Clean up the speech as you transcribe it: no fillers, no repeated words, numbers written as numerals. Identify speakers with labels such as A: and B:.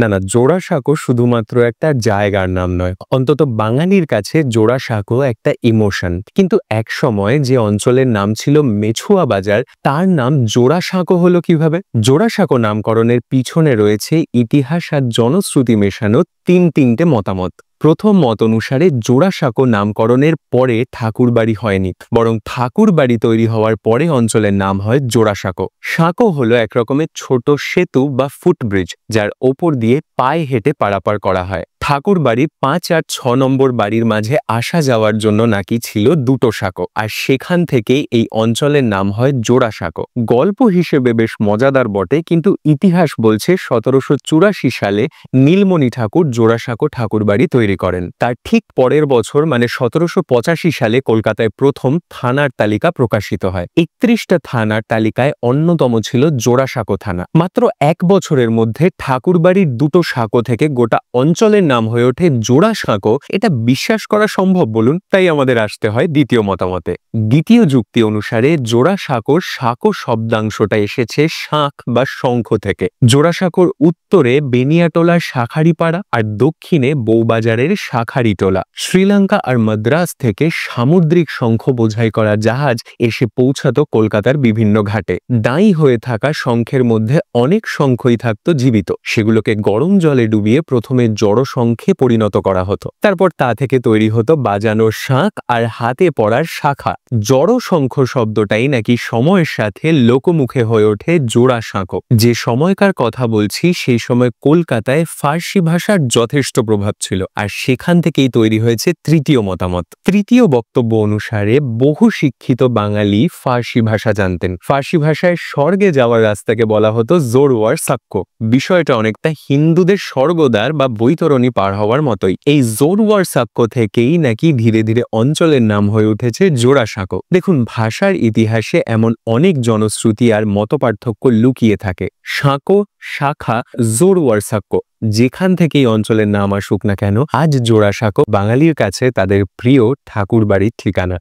A: না, না, জোড়াসাঁকো শুধুমাত্র একটা জায়গার নাম নয়। অন্তত বাঙালির কাছে জোড়াসাঁকো একটা ইমোশন। কিন্তু একসময় যে অঞ্চলের নাম ছিল মেছুয়া বাজার, তার নাম জোড়াসাঁকো হলো কিভাবে? জোড়াসাঁকো নামকরণের পিছনে রয়েছে ইতিহাস আর জনশ্রুতি মেশানো তিনটে মতামত। প্রথম মত অনুসারে জোড়াসাঁকো নামকরণের পরে ঠাকুরবাড়ি হয়নি, বরং ঠাকুরবাড়ি তৈরি হওয়ার পরে অঞ্চলের নাম হয় জোড়াসাঁকো। সাঁকো হলো এক রকমের ছোট সেতু বা ফুটব্রিজ, যার ওপর দিয়ে পায়ে হেঁটে পারাপার করা হয়। ঠাকুরবাড়ির ৫ আর ৬ নম্বর বাড়ির মাঝে আসা যাওয়ার জন্য নাকি ছিল দুটো সাঁকো, আর সেখান থেকেই এই অঞ্চলের নাম হয় জোড়াসাঁকো। গল্প হিসেবে বেশ মজাদার বটে, কিন্তু ইতিহাস বলছে ১৭৮৪ সালে নীলমণি ঠাকুর জোড়াসাঁকো ঠাকুরবাড়ি তৈরি করেন। তার ঠিক পরের বছর মানে ১৭৮৫ সালে কলকাতায় প্রথম থানার তালিকা প্রকাশিত হয়। ৩১টা থানার তালিকায় অন্যতম ছিল জোড়াসাঁকো থানা। মাত্র ১ বছরের মধ্যে ঠাকুরবাড়ির দুটো সাঁকো থেকে গোটা অঞ্চলের নাম হয়ে ওঠে জোড়াসাঁকো। এটা বিশ্বাস করা সম্ভব বলুন? তাই আমাদের আসতে হয় দ্বিতীয় মতামতে। দ্বিতীয় যুক্তি অনুসারে জোড়াসাঁকোর সাঁকো শব্দাংশটা এসেছে শাঁখ বা শঙ্খ থেকে। জোড়াসাঁকোর উত্তরে বেনিয়াটোলার শাঁখারিপাড়া আর দক্ষিণে বউবাজারের শাঁখারিটোলা। শ্রীলঙ্কা আর মাদ্রাজ থেকে সামুদ্রিক শঙ্খ বোঝাই করা জাহাজ এসে পৌঁছাতো কলকাতার বিভিন্ন ঘাটে। দাঁই হয়ে থাকা শঙ্খের মধ্যে অনেক শঙ্খই থাকতো জীবিত। সেগুলোকে গরম জলে ডুবিয়ে প্রথমে জড় শঙ্খে পরিণত করা হতো। তারপর তা থেকে তৈরি হতো বাজানোর শাঁখ আর হাতে পড়ার শাখা। জড় শঙ্খ শব্দটাই নাকি সময়ের সাথে লোকমুখে হয়ে ওঠে জোড়াসাঁকো। যে সময়কার কথা বলছি সেই সময় কলকাতায় ফার্সি ভাষার যথেষ্ট প্রভাব ছিল, আর সেখান থেকেই তৈরি হয়েছে তৃতীয় মতামত। তৃতীয় বক্তব্য অনুসারে বহু শিক্ষিত বাঙালি ফার্সি ভাষা জানতেন। ফার্সি ভাষায় স্বর্গে যাওয়ার রাস্তাকে বলা হতো জোরওয়ার সাক্কো। বিষয়টা অনেকটা হিন্দুদের স্বর্গদ্বার বা বৈতরণী পার হওয়ার মতোই। এই জোরওয়ার সাক্কো থেকেই নাকি ধীরে ধীরে অঞ্চলের নাম হয়ে উঠেছে জোড়াসাঁকো। দেখুন, ভাষার ইতিহাসে এমন অনেক জনশ্রুতি আর মতপার্থক্য লুকিয়ে থাকে। সাঁকো, শাখা, জোরওয়ার সাক্কো, যেখান থেকেই অঞ্চলের নাম আসুক না কেন, আজ জোড়াসাঁকো বাঙালির কাছে তাদের প্রিয় ঠাকুরবাড়ির ঠিকানা।